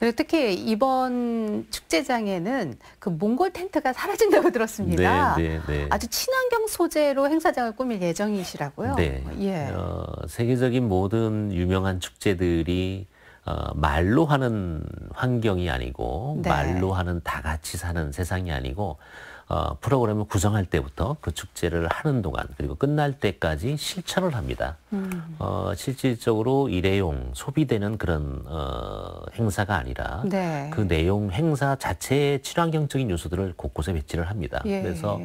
그리고 특히 이번 축제장에는 그 몽골 텐트가 사라진다고 들었습니다. 네. 아주 친환경 소재로 행사장을 꾸밀 예정이시라고요? 네. 예. 세계적인 모든 유명한 축제들이 말로 하는 환경이 아니고 네. 말로 하는 다 같이 사는 세상이 아니고 프로그램을 구성할 때부터 그 축제를 하는 동안 그리고 끝날 때까지 실천을 합니다. 실질적으로 일회용 소비되는 그런 행사가 아니라 네. 그 내용 행사 자체의 친환경적인 요소들을 곳곳에 배치를 합니다. 예. 그래서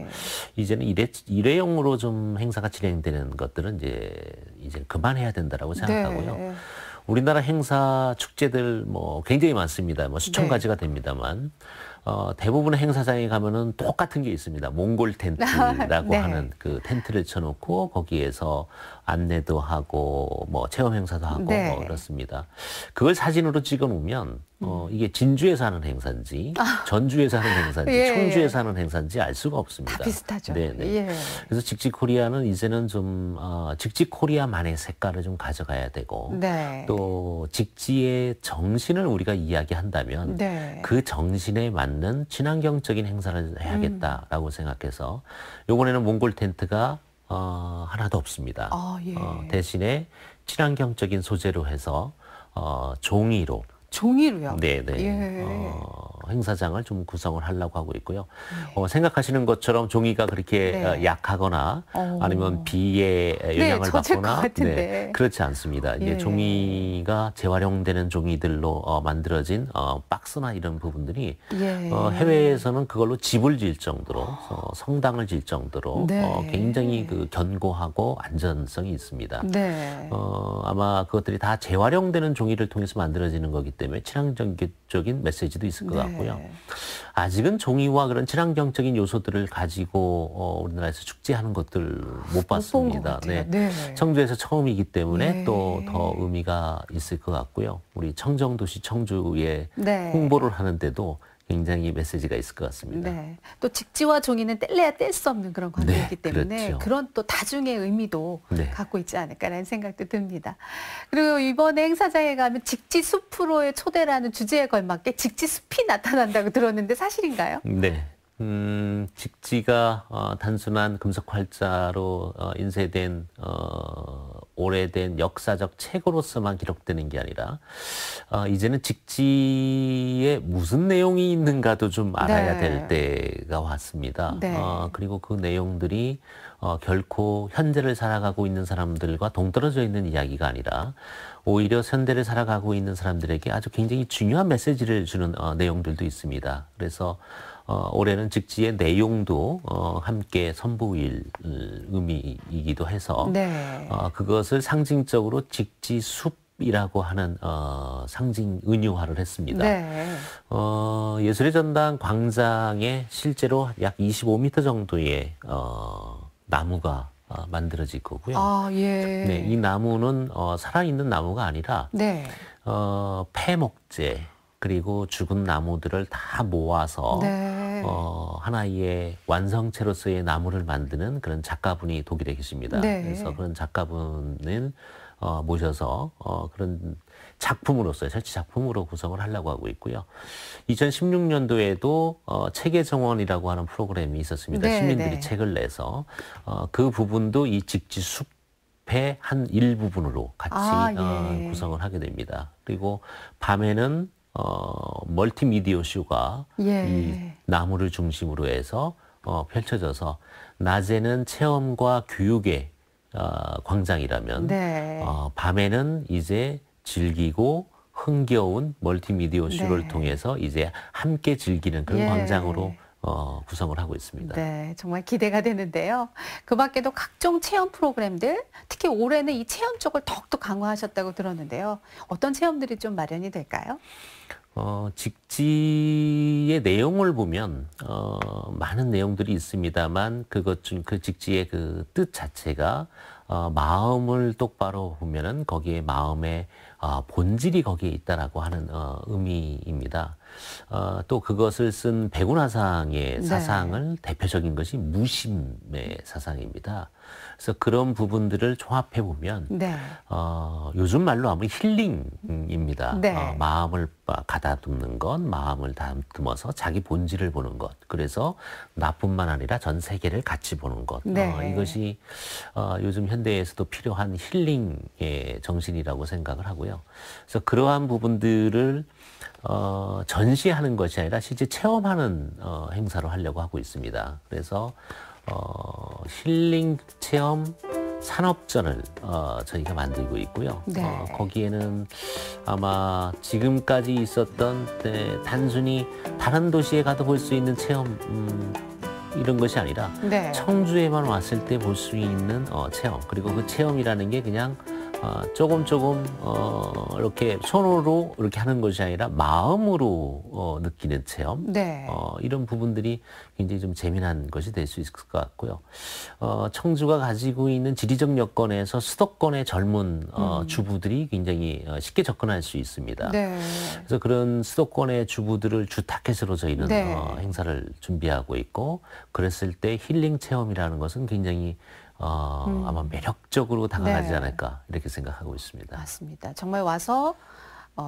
이제는 일회용으로 좀 행사가 진행되는 것들은 이제 그만해야 된다라고 생각하고요. 네. 우리나라 행사 축제들 뭐 굉장히 많습니다. 뭐 수천 네. 가지가 됩니다만 대부분의 행사장에 가면은 똑같은 게 있습니다. 몽골 텐트라고 네. 하는 그 텐트를 쳐놓고 거기에서 안내도 하고 뭐 체험 행사도 하고 네. 뭐 그렇습니다. 그걸 사진으로 찍어 놓으면 이게 진주에서 하는 행사인지 전주에서 하는 행사인지 예, 청주에서 하는 행사인지 알 수가 없습니다. 다 비슷하죠. 네네. 예. 그래서 직지코리아는 이제는 좀 직지코리아만의 색깔을 좀 가져가야 되고 네. 또 직지의 정신을 우리가 이야기한다면 네. 그 정신에 맞는 친환경적인 행사를 해야겠다라고 생각해서 이번에는 몽골 텐트가 하나도 없습니다. 예. 대신에 친환경적인 소재로 해서 종이로 종이로요? 네네. 예. 행사장을 좀 구성을 하려고 하고 있고요. 생각하시는 것처럼 종이가 그렇게 네. 약하거나 아니면 비의 영향을 젖을 것 받거나 같은데. 그렇지 않습니다. 이제 예. 종이가 재활용되는 종이들로 만들어진 박스나 이런 부분들이 예. 해외에서는 그걸로 집을 지을 정도로 성당을 지을 정도로 네. 굉장히 그 견고하고 안전성이 있습니다. 네. 아마 그것들이 다 재활용되는 종이를 통해서 만들어지는 거기 때문에 친환경적인 메시지도 있을 것 같고요. 아직은 종이와 그런 친환경적인 요소들을 가지고 우리나라에서 축제하는 것들 못 봤습니다. 네. 청주에서 처음이기 때문에 예. 또 더 의미가 있을 것 같고요. 우리 청정도시 청주에 네. 홍보를 하는데도 굉장히 메시지가 있을 것 같습니다. 네. 또 직지와 종이는 뗄래야 뗄 수 없는 그런 관계이기 때문에 그렇죠. 그런 또 다중의 의미도 네. 갖고 있지 않을까라는 생각도 듭니다. 그리고 이번에 행사장에 가면 직지 숲으로의 초대라는 주제에 걸맞게 직지 숲이 나타난다고 들었는데 사실인가요? 네. 직지가 단순한 금속 활자로 인쇄된 오래된 역사적 책으로서만 기록되는 게 아니라 이제는 직지에 무슨 내용이 있는가도 좀 알아야 될 때가 왔습니다. 네. 그리고 그 내용들이 결코 현재를 살아가고 있는 사람들과 동떨어져 있는 이야기가 아니라 오히려 현대를 살아가고 있는 사람들에게 아주 굉장히 중요한 메시지를 주는 내용들도 있습니다. 그래서 올해는 직지의 내용도 함께 선보일 의미이기도 해서 네. 그것을 상징적으로 직지 숲이라고 하는 상징 은유화를 했습니다. 네. 예술의 전당 광장에 실제로 약 25m 정도의 나무가 만들어질 거고요. 예. 네, 이 나무는 살아있는 나무가 아니라 네. 폐목재 그리고 죽은 나무들을 다 모아서 네. 하나의 완성체로서의 나무를 만드는 그런 작가분이 독일에 계십니다. 네. 그래서 그런 작가분을 모셔서 그런 작품으로서 설치 작품으로 구성을 하려고 하고 있고요. 2016년도에도 책의 정원이라고 하는 프로그램이 있었습니다. 네, 시민들이 네. 책을 내서 그 부분도 이 직지 숲의 한 일부분으로 같이 예. 구성을 하게 됩니다. 그리고 밤에는 멀티미디어 쇼가 예. 이 나무를 중심으로 해서 펼쳐져서 낮에는 체험과 교육의 광장이라면 네. 밤에는 이제 즐기고 흥겨운 멀티미디어 쇼를 네. 통해서 이제 함께 즐기는 그런 예. 광장으로 구성을 하고 있습니다. 네, 정말 기대가 되는데요. 그 밖에도 각종 체험 프로그램들, 특히 올해는 이 체험 쪽을 더욱더 강화하셨다고 들었는데요. 어떤 체험들이 좀 마련이 될까요? 직지의 내용을 보면 많은 내용들이 있습니다만 그 직지의 그 뜻 자체가 마음을 똑바로 보면은 거기에 마음의 본질이 거기에 있다라고 하는 의미입니다. 또 그것을 쓴 백운화상의 사상을 대표적인 것이 무심의 사상입니다. 그래서 그런 부분들을 종합해 보면 네. 요즘 말로 하면 힐링입니다. 네. 마음을 가다듬는 것, 마음을 다듬어서 자기 본질을 보는 것. 그래서 나뿐만 아니라 전 세계를 같이 보는 것. 네. 이것이 요즘 현대에서도 필요한 힐링의 정신이라고 생각을 하고요. 그래서 그러한 부분들을 전시하는 것이 아니라 실제 체험하는 행사로 하려고 하고 있습니다. 그래서 힐링 체험 산업전을 저희가 만들고 있고요. 네. 거기에는 아마 지금까지 있었던 단순히 다른 도시에 가도 볼 수 있는 체험 이런 것이 아니라 네. 청주에만 왔을 때 볼 수 있는 체험, 그리고 그 체험이라는 게 그냥 조금 이렇게 손으로 이렇게 하는 것이 아니라 마음으로 느끼는 체험. 네. 이런 부분들이 굉장히 좀 재미난 것이 될 수 있을 것 같고요. 청주가 가지고 있는 지리적 여건에서 수도권의 젊은 주부들이 굉장히 쉽게 접근할 수 있습니다. 네. 그래서 그런 수도권의 주부들을 주타켓으로 저희는 네. 행사를 준비하고 있고, 그랬을 때 힐링 체험이라는 것은 굉장히 아마 매력적으로 다가가지 네. 않을까 이렇게 생각하고 있습니다. 맞습니다. 정말 와서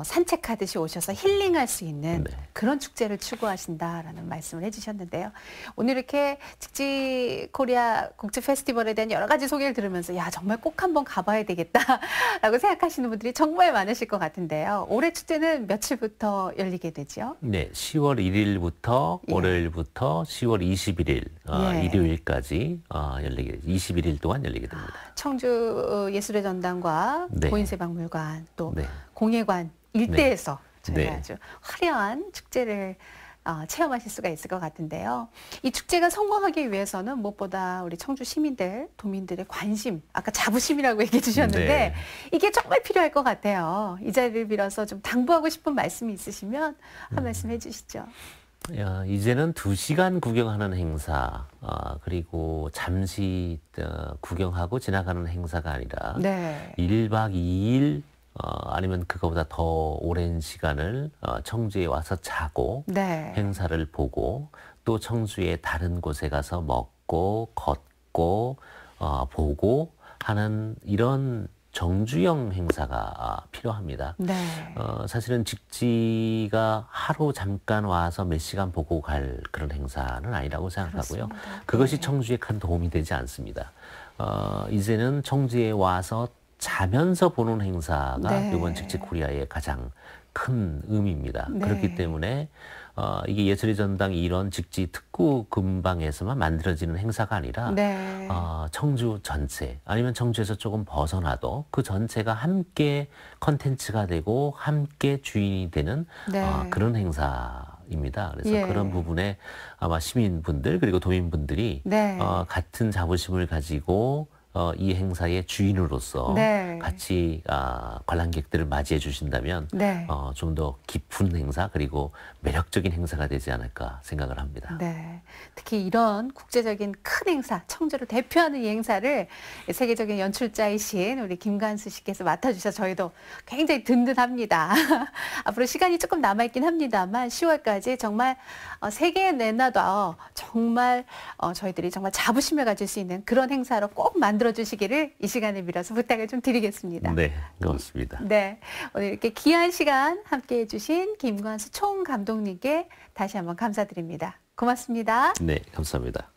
산책하듯이 오셔서 힐링할 수 있는 네. 그런 축제를 추구하신다라는 말씀을 해주셨는데요. 오늘 이렇게 직지 코리아 국제 페스티벌에 대한 여러 가지 소개를 들으면서 야 정말 꼭 한번 가봐야 되겠다라고 생각하시는 분들이 정말 많으실 것 같은데요. 올해 축제는 며칠부터 열리게 되죠? 네, 10월 1일부터 예. 월요일부터 10월 21일 예. 일요일까지 21일 동안 열리게 됩니다. 청주 예술의 전당과 네. 고인세박물관 또 네. 공예관 일대에서 저희가 네. 아주 화려한 축제를 체험하실 수가 있을 것 같은데요. 이 축제가 성공하기 위해서는 무엇보다 우리 청주 시민들, 도민들의 관심, 아까 자부심이라고 얘기해 주셨는데 네. 이게 정말 필요할 것 같아요. 이 자리를 빌어서 좀 당부하고 싶은 말씀이 있으시면 한 말씀 해주시죠. 이제는 2시간 구경하는 행사, 그리고 잠시 구경하고 지나가는 행사가 아니라 네. 1박 2일 아니면 그거보다 더 오랜 시간을 청주에 와서 자고 네. 행사를 보고 또 청주의 다른 곳에 가서 먹고 걷고 보고 하는 이런 정주영 행사가 필요합니다. 네. 사실은 직지가 하루 잠깐 와서 몇 시간 보고 갈 그런 행사는 아니라고 생각하고요. 그렇습니다. 그것이 네. 청주에 큰 도움이 되지 않습니다. 이제는 청주에 와서 자면서 보는 행사가 네. 이번 직지 코리아의 가장 큰 의미입니다. 네. 그렇기 때문에 이게 예술의 전당 이런 직지 특구 근방에서만 만들어지는 행사가 아니라 네. 청주 전체 아니면 청주에서 조금 벗어나도 그 전체가 함께 컨텐츠가 되고 함께 주인이 되는 네. 그런 행사입니다. 그래서 예. 그런 부분에 아마 시민분들 그리고 도민분들이 네. 같은 자부심을 가지고 이 행사의 주인으로서 네. 같이 관람객들을 맞이해 주신다면 네. 좀 더 깊은 행사 그리고 매력적인 행사가 되지 않을까 생각을 합니다. 네. 특히 이런 국제적인 큰 행사, 청주를 대표하는 이 행사를 세계적인 연출자이신 우리 김관수 씨께서 맡아주셔서 저희도 굉장히 든든합니다. 앞으로 시간이 조금 남아있긴 합니다만 10월까지 정말 세계에 내놔도 정말 저희들이 정말 자부심을 가질 수 있는 그런 행사로 꼭 만들어주시기를 이 시간을 빌어서 부탁을 좀 드리겠습니다. 네, 고맙습니다. 네, 오늘 이렇게 귀한 시간 함께해 주신 김관수 총감독님께 다시 한번 감사드립니다. 고맙습니다. 네, 감사합니다.